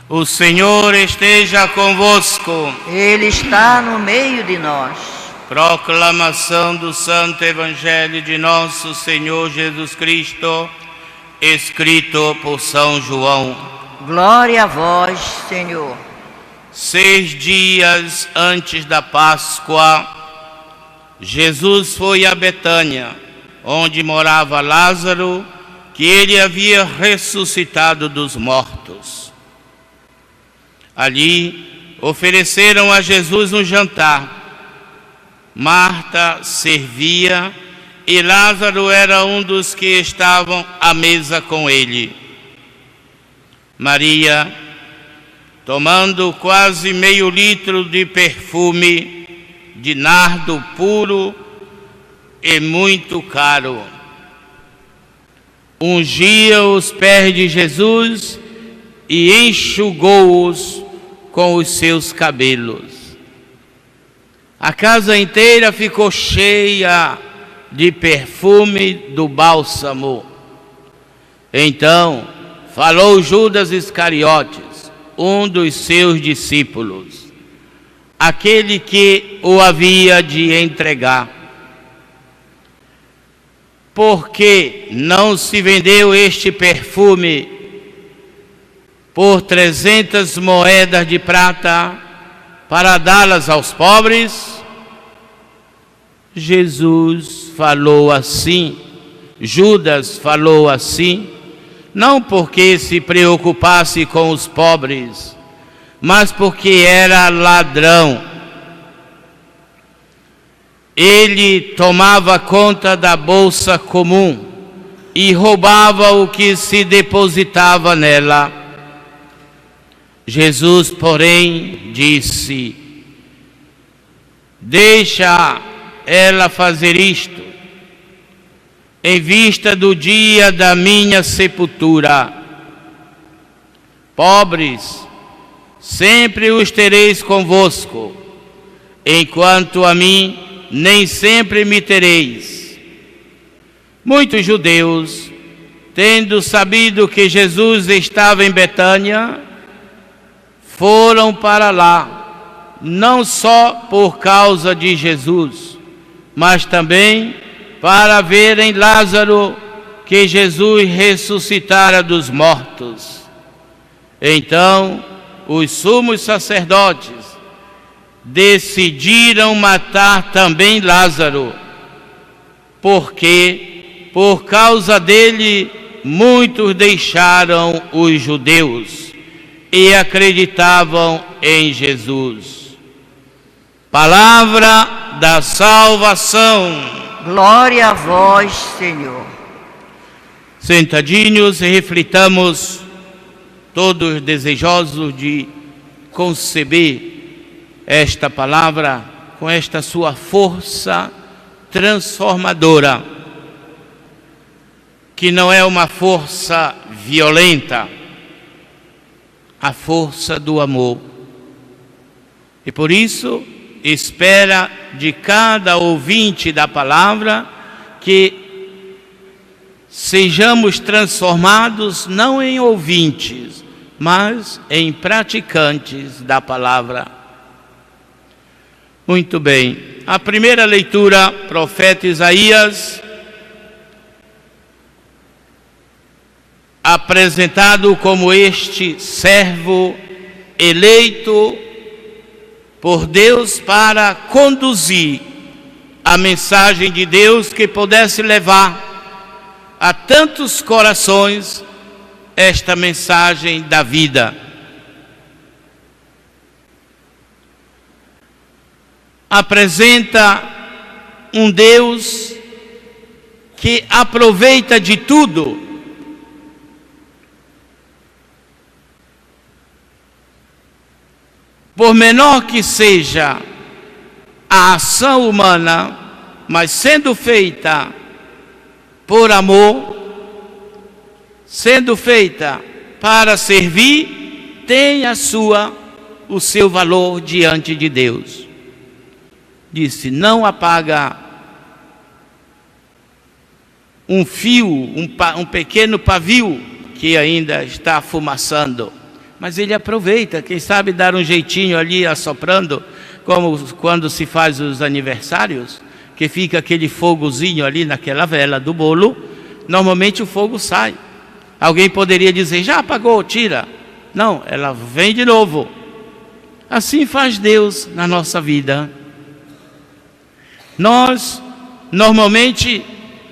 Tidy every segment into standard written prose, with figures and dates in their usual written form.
O Senhor esteja convosco. Ele está no meio de nós. Proclamação do Santo Evangelho de nosso Senhor Jesus Cristo, escrito por São João. Glória a vós, Senhor. 6 dias antes da Páscoa, Jesus foi a Betânia, onde morava Lázaro, que ele havia ressuscitado dos mortos. Ali ofereceram a Jesus um jantar. Marta servia e Lázaro era um dos que estavam à mesa com ele. Maria, tomando quase meio litro de perfume de nardo puro e muito caro, ungia os pés de Jesus e enxugou-os com os seus cabelos. A casa inteira ficou cheia de perfume do bálsamo. Então falou Judas Iscariotes, um dos seus discípulos, aquele que o havia de entregar. Por que não se vendeu este perfume por 300 moedas de prata para dá-las aos pobres? Jesus falou assim, Judas falou assim, não porque se preocupasse com os pobres, mas porque era ladrão. Ele tomava conta da bolsa comum e roubava o que se depositava nela. Jesus, porém, disse: deixa ela fazer isto, em vista do dia da minha sepultura. Pobres, sempre os tereis convosco, enquanto a mim nem sempre me tereis. Muitos judeus, tendo sabido que Jesus estava em Betânia, foram para lá, não só por causa de Jesus, mas também para verem Lázaro, que Jesus ressuscitara dos mortos. Então, os sumos sacerdotes decidiram matar também Lázaro, porque por causa dele muitos deixaram os judeus e acreditavam em Jesus. Palavra da salvação. Glória a vós, Senhor. Sentadinhos e reflitamos, todos desejosos de conceber esta palavra com esta sua força transformadora, que não é uma força violenta, a força do amor. E por isso espera de cada ouvinte da palavra que sejamos transformados não em ouvintes, mas em praticantes da palavra. Muito bem, a primeira leitura, profeta Isaías, apresentado como este servo eleito por Deus para conduzir a mensagem de Deus que pudesse levar a tantos corações esta mensagem da vida. Apresenta um Deus que aproveita de tudo por menor que seja a ação humana, mas sendo feita por amor, sendo feita para servir, tem o seu valor diante de Deus. Disse: não apaga um pequeno pavio que ainda está fumaçando, mas ele aproveita, quem sabe dar um jeitinho ali assoprando, como quando se faz os aniversários, que fica aquele fogozinho ali naquela vela do bolo, normalmente o fogo sai. Alguém poderia dizer, já apagou, tira. Não, ela vem de novo. Assim faz Deus na nossa vida. Nós, normalmente,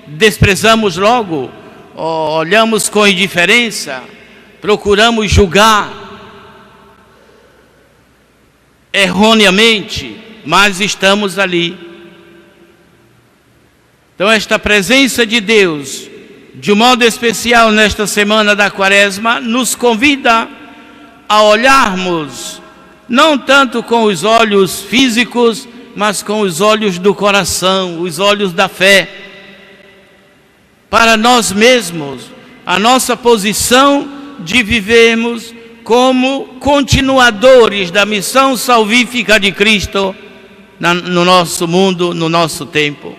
desprezamos logo, olhamos com indiferença, procuramos julgar erroneamente, mas estamos ali. Então esta presença de Deus, de um modo especial nesta semana da Quaresma, nos convida a olharmos, não tanto com os olhos físicos, mas com os olhos do coração, os olhos da fé, para nós mesmos, a nossa posição de vivermos como continuadores da missão salvífica de Cristo no nosso mundo, no nosso tempo.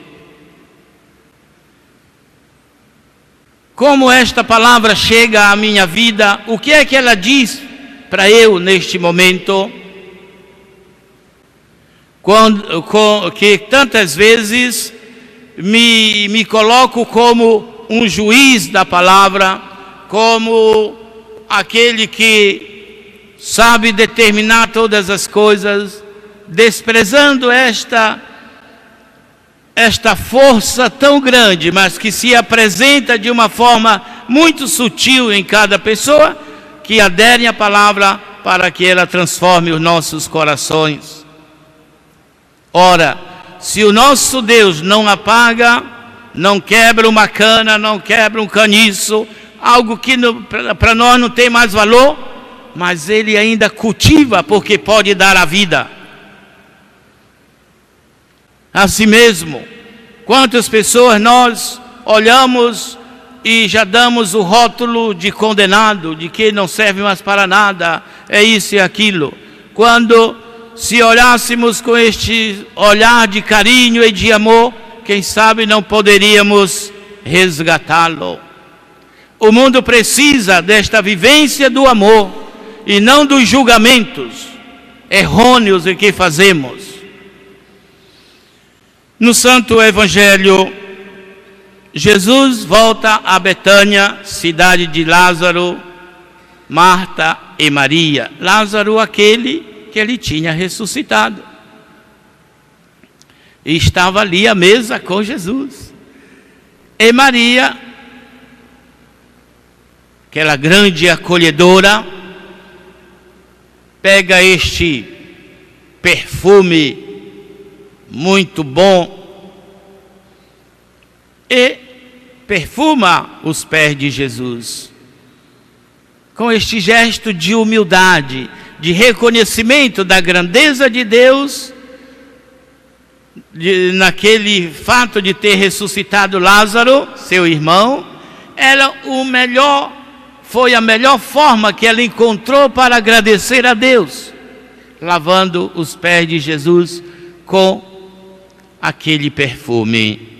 Como esta palavra chega à minha vida, o que é que ela diz para eu neste momento? Que tantas vezes me coloco como um juiz da palavra, como aquele que sabe determinar todas as coisas, desprezando esta força tão grande, mas que se apresenta de uma forma muito sutil em cada pessoa, que aderem à palavra para que ela transforme os nossos corações. Ora, se o nosso Deus não apaga, não quebra uma cana, não quebra um caniço, algo que para nós não tem mais valor, mas Ele ainda cultiva porque pode dar a vida. Assim mesmo, quantas pessoas nós olhamos e já damos o rótulo de condenado, de que não serve mais para nada, é isso e aquilo. Quando, se olhássemos com este olhar de carinho e de amor, quem sabe não poderíamos resgatá-lo. O mundo precisa desta vivência do amor e não dos julgamentos errôneos que fazemos. No Santo Evangelho, Jesus volta a Betânia, cidade de Lázaro, Marta e Maria. Lázaro, aquele que ele tinha ressuscitado. E estava ali à mesa com Jesus. E Maria, aquela grande acolhedora, pega este perfume muito bom e perfuma os pés de Jesus. Com este gesto de humildade, de reconhecimento da grandeza de Deus, naquele fato de ter ressuscitado Lázaro, seu irmão, foi a melhor forma que ela encontrou para agradecer a Deus, lavando os pés de Jesus com aquele perfume.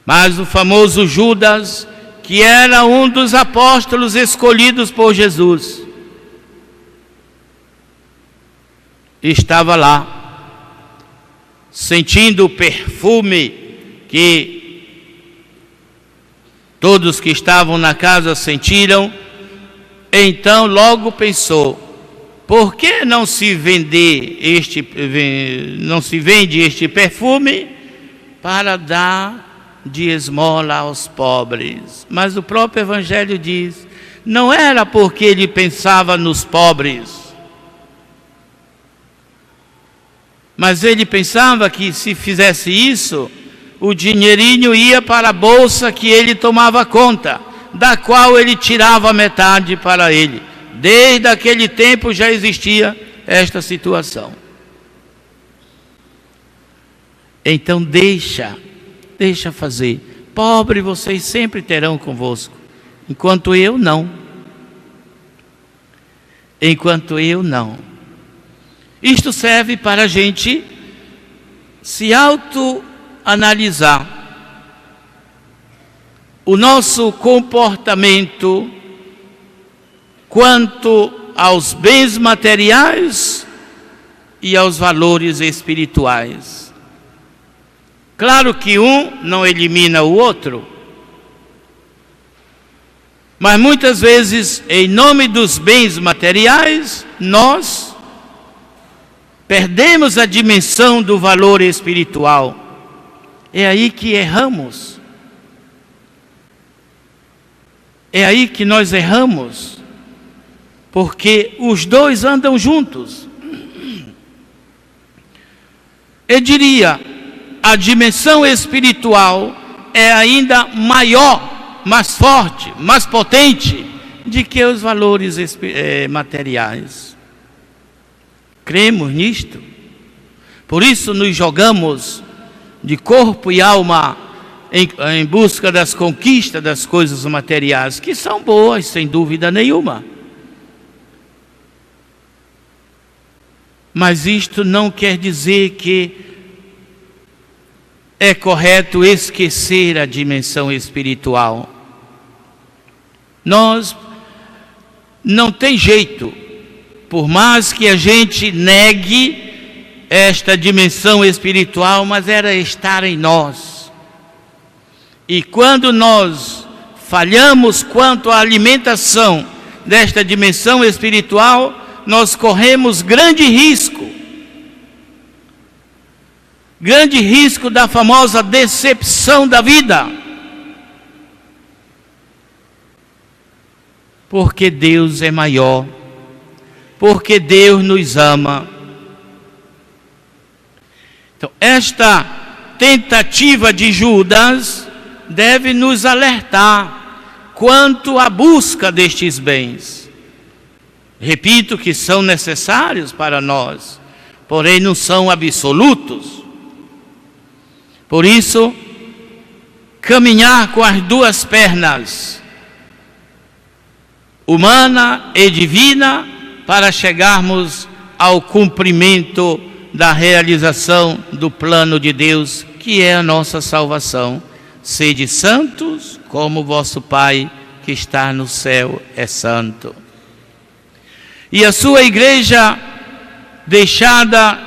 Mas o famoso Judas, que era um dos apóstolos escolhidos por Jesus, estava lá, sentindo o perfume que todos que estavam na casa sentiram. Então logo pensou: por que não se vende este perfume para dar de esmola aos pobres? Mas o próprio Evangelho diz, não era porque ele pensava nos pobres, mas ele pensava que se fizesse isso, o dinheirinho ia para a bolsa que ele tomava conta, da qual ele tirava metade para ele. Desde aquele tempo já existia esta situação. Então deixa fazer. Pobre vocês sempre terão convosco, enquanto eu não. Enquanto eu não. Isto serve para a gente se autoanalisar. O nosso comportamento quanto aos bens materiais e aos valores espirituais. Claro que um não elimina o outro, mas muitas vezes, em nome dos bens materiais, nós perdemos a dimensão do valor espiritual. É aí que erramos. É aí que nós erramos, porque os dois andam juntos. Eu diria, a dimensão espiritual é ainda maior, mais forte, mais potente do que os valores materiais. Cremos nisto. Por isso nos jogamos de corpo e alma em busca das conquistas das coisas materiais, que são boas, sem dúvida nenhuma. Mas isto não quer dizer que é correto esquecer a dimensão espiritual. Nós não tem jeito, por mais que a gente negue esta dimensão espiritual, mas era estar em nós. E quando nós falhamos quanto à alimentação desta dimensão espiritual, nós corremos grande risco da famosa decepção da vida. Porque Deus é maior, porque Deus nos ama. Então, esta tentativa de Judas deve nos alertar quanto à busca destes bens. Repito que são necessários para nós, porém não são absolutos. Por isso, caminhar com as duas pernas, humana e divina, para chegarmos ao cumprimento da realização do plano de Deus, que é a nossa salvação. Sede santos, como vosso Pai que está no céu é santo. E a sua igreja deixada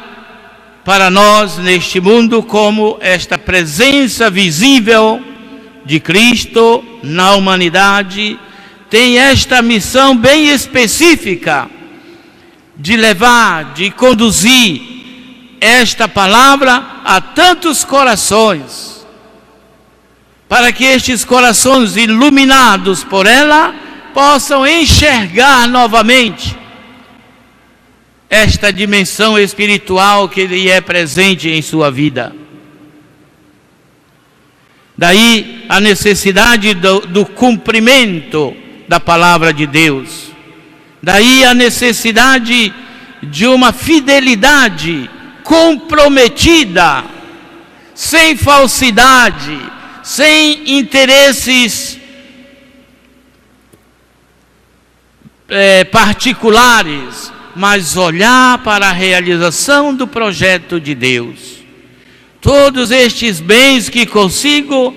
para nós neste mundo como esta presença visível de Cristo na humanidade, tem esta missão bem específica de levar, de conduzir esta palavra a tantos corações, para que estes corações iluminados por ela possam enxergar novamente esta dimensão espiritual que lhe é presente em sua vida. Daí a necessidade do cumprimento da palavra de Deus. Daí a necessidade de uma fidelidade comprometida, sem falsidade, sem interesses particulares, mas olhar para a realização do projeto de Deus. Todos estes bens que consigo,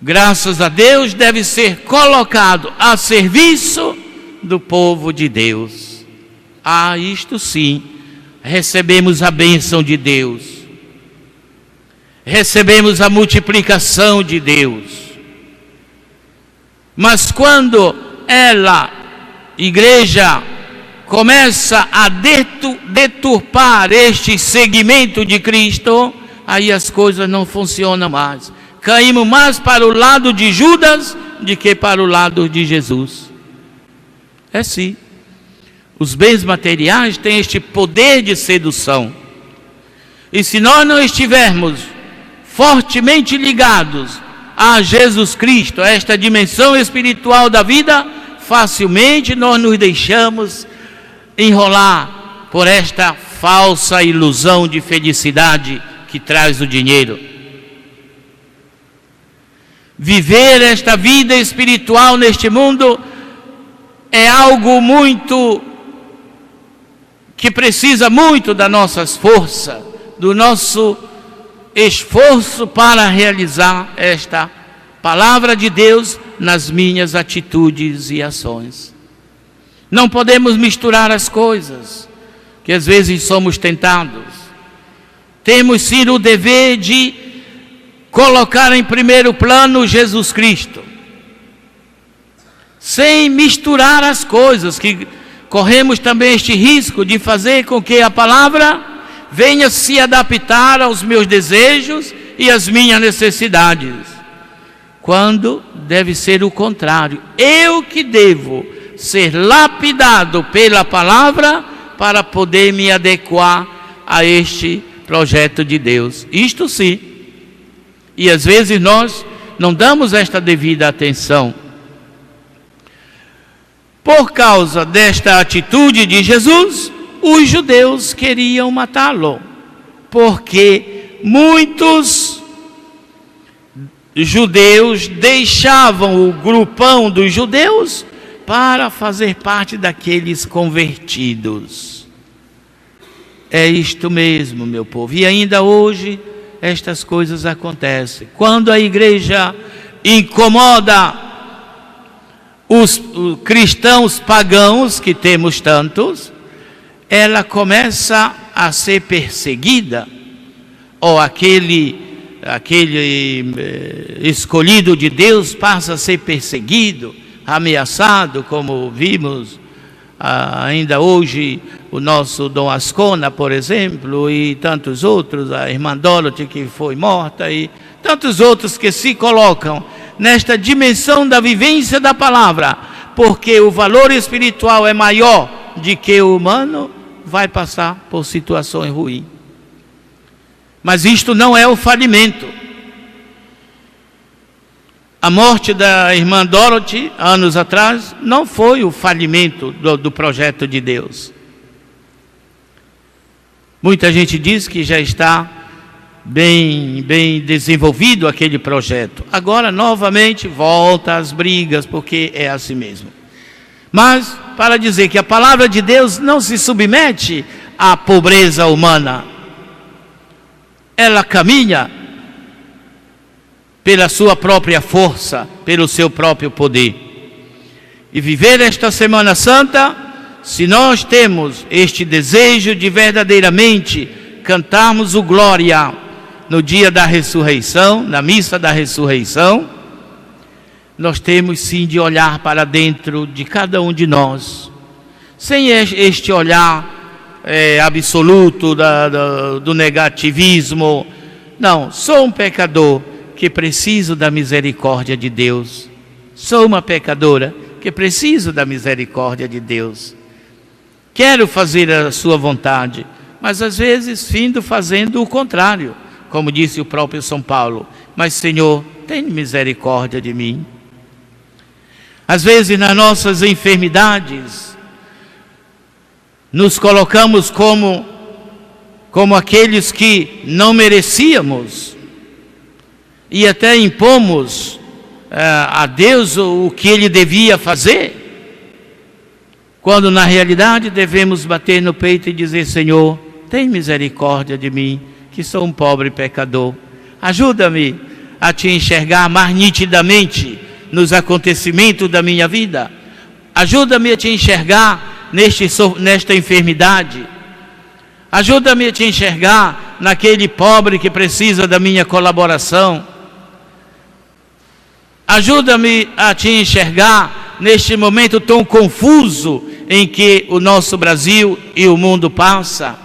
graças a Deus, deve ser colocado a serviço do povo de Deus. Isto sim, recebemos a bênção de Deus, recebemos a multiplicação de Deus. Mas quando igreja, começa a deturpar este segmento de Cristo, aí as coisas não funcionam mais. Caímos mais para o lado de Judas do que para o lado de Jesus. É sim. Os bens materiais têm este poder de sedução. E se nós não estivermos fortemente ligados a Jesus Cristo, a esta dimensão espiritual da vida, facilmente nós nos deixamos enrolar por esta falsa ilusão de felicidade que traz o dinheiro. Viver esta vida espiritual neste mundo é algo que precisa muito das nossas forças, do nosso esforço para realizar esta palavra de Deus nas minhas atitudes e ações. Não podemos misturar as coisas, que às vezes somos tentados. Temos sim o dever de colocar em primeiro plano Jesus Cristo, sem misturar as coisas, que corremos também este risco de fazer com que a palavra venha se adaptar aos meus desejos e às minhas necessidades, quando deve ser o contrário. Eu que devo ser lapidado pela palavra para poder me adequar a este projeto de Deus. Isto sim. E às vezes nós não damos esta devida atenção. Por causa desta atitude de Jesus, os judeus queriam matá-lo, porque muitos judeus deixavam o grupão dos judeus para fazer parte daqueles convertidos. É isto mesmo, meu povo. E ainda hoje estas coisas acontecem. Quando a igreja incomoda os cristãos pagãos, que temos tantos, ela começa a ser perseguida, ou aquele escolhido de Deus passa a ser perseguido, ameaçado, como vimos ainda hoje o nosso Dom Ascona, por exemplo, e tantos outros, a irmã Dorothy que foi morta, e tantos outros que se colocam nesta dimensão da vivência da palavra, porque o valor espiritual é maior do que o humano, vai passar por situações ruins. Mas isto não é o falimento. A morte da irmã Dorothy, anos atrás, não foi o falimento do projeto de Deus. Muita gente diz que já está bem desenvolvido aquele projeto. Agora, novamente, volta às brigas, porque é assim mesmo. Mas, para dizer que a palavra de Deus não se submete à pobreza humana, ela caminha pela sua própria força, pelo seu próprio poder. E viver esta Semana Santa, se nós temos este desejo de verdadeiramente cantarmos o Glória no dia da ressurreição, na missa da ressurreição, nós temos sim de olhar para dentro de cada um de nós, sem este olhar absoluto do negativismo. Não, sou um pecador que preciso da misericórdia de Deus. Sou uma pecadora que preciso da misericórdia de Deus. Quero fazer a sua vontade, mas às vezes findo fazendo o contrário, como disse o próprio São Paulo. Mas, Senhor, tem misericórdia de mim. Às vezes, nas nossas enfermidades, nos colocamos como aqueles que não merecíamos, e até impomos a Deus o que Ele devia fazer, quando na realidade devemos bater no peito e dizer: Senhor, tem misericórdia de mim, que sou um pobre pecador. Ajuda-me a Te enxergar mais nitidamente nos acontecimentos da minha vida. Ajuda-me a Te enxergar nesta enfermidade. Ajuda-me a Te enxergar naquele pobre que precisa da minha colaboração. Ajuda-me a Te enxergar neste momento tão confuso em que o nosso Brasil e o mundo passa.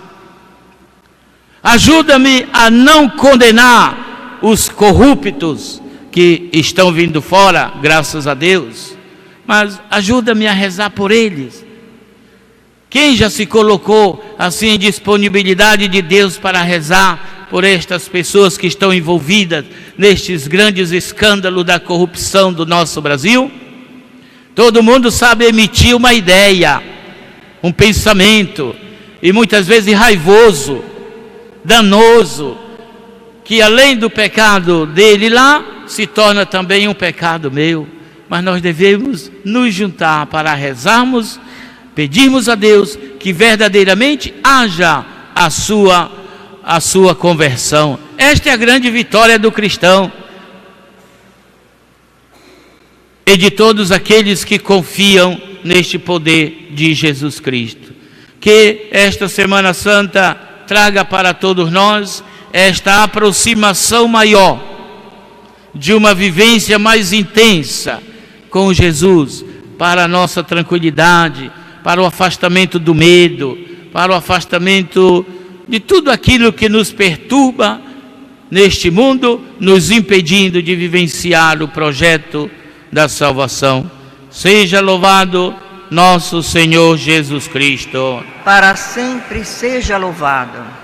Ajuda-me a não condenar os corruptos que estão vindo fora, graças a Deus, mas ajuda-me a rezar por eles. Quem já se colocou assim em disponibilidade de Deus para rezar por estas pessoas que estão envolvidas nestes grandes escândalos da corrupção do nosso Brasil? Todo mundo sabe emitir uma ideia, um pensamento, e muitas vezes raivoso, danoso, que além do pecado dele lá, se torna também um pecado meu. Mas nós devemos nos juntar para rezarmos, pedirmos a Deus que verdadeiramente haja a sua conversão. Esta é a grande vitória do cristão e de todos aqueles que confiam neste poder de Jesus Cristo. Que esta Semana Santa traga para todos nós esta aproximação maior, de uma vivência mais intensa com Jesus, para a nossa tranquilidade, para o afastamento do medo, para o afastamento de tudo aquilo que nos perturba neste mundo, nos impedindo de vivenciar o projeto da salvação. Seja louvado nosso Senhor Jesus Cristo. Para sempre seja louvado.